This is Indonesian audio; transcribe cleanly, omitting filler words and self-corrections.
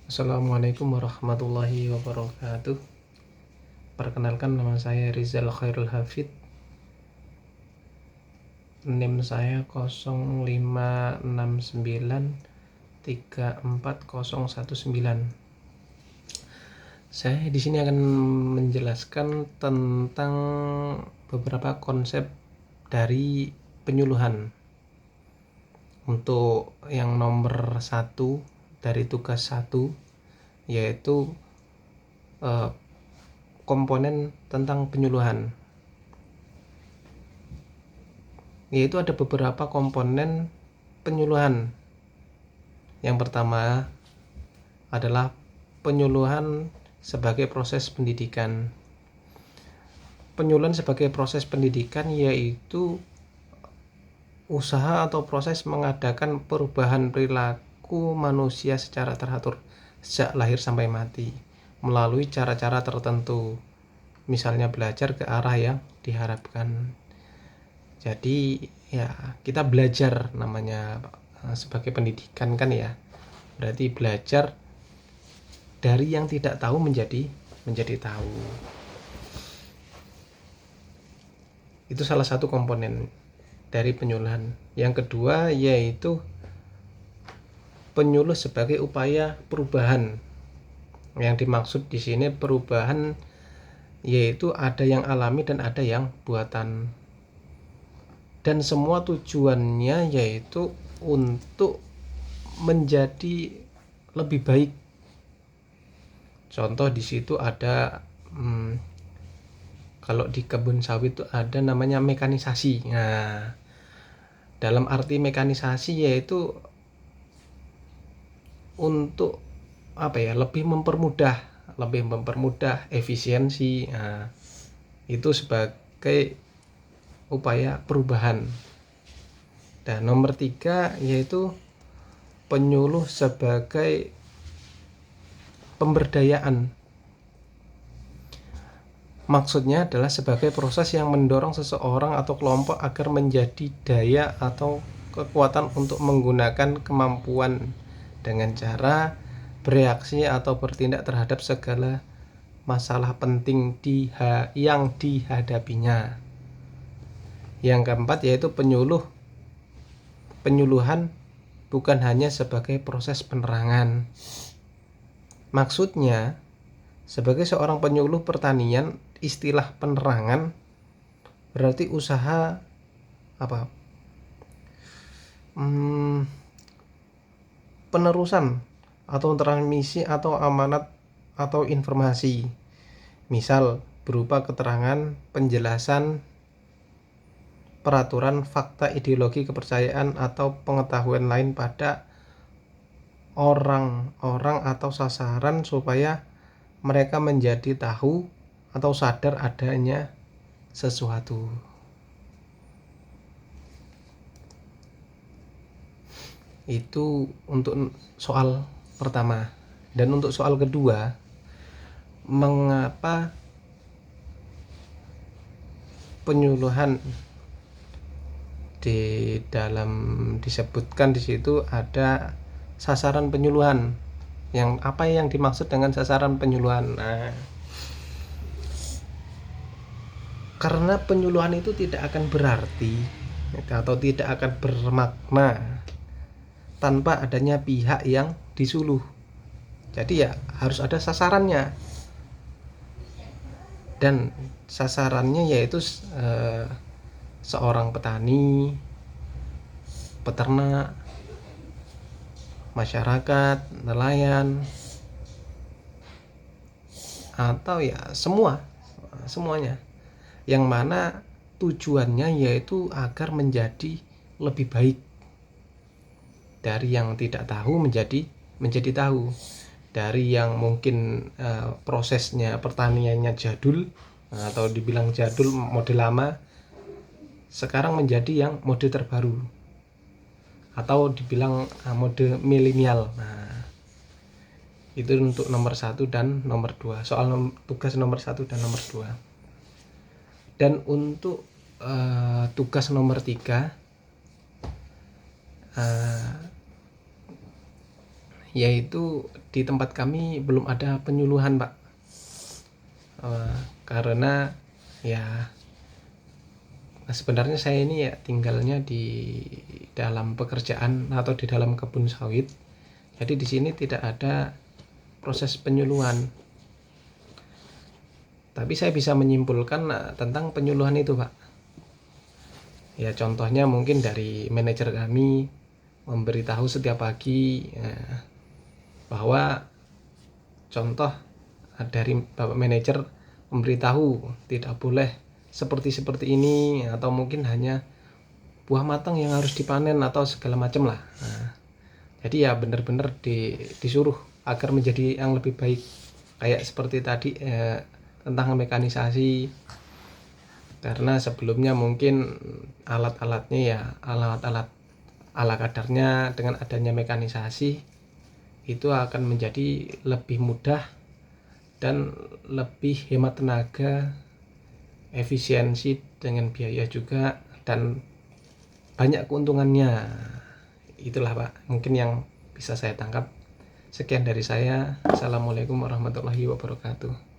Assalamualaikum warahmatullahi wabarakatuh. Perkenalkan, nama saya Rizal Khairul Hafid. NIM saya 0569340019. Saya di sini akan menjelaskan tentang beberapa konsep dari penyuluhan. Untuk yang nomor 1 dari tugas 1 yaitu komponen tentang penyuluhan, yaitu ada beberapa komponen penyuluhan. Yang pertama adalah penyuluhan sebagai proses pendidikan. Penyuluhan sebagai proses pendidikan yaitu usaha atau proses mengadakan perubahan perilaku manusia secara teratur sejak lahir sampai mati melalui cara-cara tertentu, misalnya belajar ke arah yang diharapkan. Jadi ya, kita belajar namanya sebagai pendidikan kan ya, berarti belajar dari yang tidak tahu menjadi tahu. Itu salah satu komponen dari penyuluhan. Yang kedua yaitu penyuluh sebagai upaya perubahan. Yang dimaksud di sini perubahan yaitu ada yang alami dan ada yang buatan. Dan semua tujuannya yaitu untuk menjadi lebih baik. Contoh di situ ada kalau di kebun sawit itu ada namanya mekanisasi. Nah, dalam arti mekanisasi yaitu untuk lebih mempermudah efisiensi. Nah, itu sebagai upaya perubahan. Dan nomor 3 yaitu penyuluh sebagai pemberdayaan. Maksudnya adalah sebagai proses yang mendorong seseorang atau kelompok agar menjadi daya atau kekuatan untuk menggunakan kemampuan dengan cara bereaksi atau bertindak terhadap segala masalah penting yang dihadapinya. Yang keempat yaitu penyuluhan bukan hanya sebagai proses penerangan. Maksudnya, sebagai seorang penyuluh pertanian, istilah penerangan berarti usaha penerusan atau transmisi atau amanat atau informasi, misal berupa keterangan, penjelasan, peraturan, fakta, ideologi, kepercayaan, atau pengetahuan lain pada orang-orang atau sasaran supaya mereka menjadi tahu atau sadar adanya sesuatu. Itu untuk soal pertama. Dan untuk soal kedua, mengapa penyuluhan di dalam disebutkan di situ ada sasaran penyuluhan. Apa yang dimaksud dengan sasaran penyuluhan? Nah, karena penyuluhan itu tidak akan berarti atau tidak akan bermakna tanpa adanya pihak yang disuluh. Jadi ya harus ada sasarannya. Dan sasarannya yaitu seorang petani, peternak, masyarakat, nelayan, atau ya semuanya, yang mana tujuannya yaitu agar menjadi lebih baik, dari yang tidak tahu menjadi tahu, dari yang mungkin prosesnya pertaniannya jadul atau dibilang jadul, mode lama, sekarang menjadi yang mode terbaru atau dibilang mode milenial. Nah, itu untuk nomor 1 dan nomor 2, soal tugas nomor 1 dan nomor 2. Dan untuk tugas nomor 3 yaitu di tempat kami belum ada penyuluhan, Pak. Karena ya sebenarnya saya ini ya tinggalnya di dalam pekerjaan atau di dalam kebun sawit. Jadi di sini tidak ada proses penyuluhan. Tapi saya bisa menyimpulkan tentang penyuluhan itu, Pak. Ya contohnya mungkin dari manajer kami memberitahu setiap pagi bahwa contoh dari Bapak manajer memberitahu tidak boleh seperti ini, atau mungkin hanya buah matang yang harus dipanen atau segala macam lah. Jadi ya benar-benar disuruh agar menjadi yang lebih baik, kayak seperti tadi tentang mekanisasi. Karena sebelumnya mungkin alat-alatnya ya alat-alat ala kadarnya, dengan adanya mekanisasi itu akan menjadi lebih mudah dan lebih hemat tenaga, efisiensi dengan biaya juga, dan banyak keuntungannya. Itulah Pak mungkin yang bisa saya tangkap. Sekian dari saya. Assalamualaikum warahmatullahi wabarakatuh.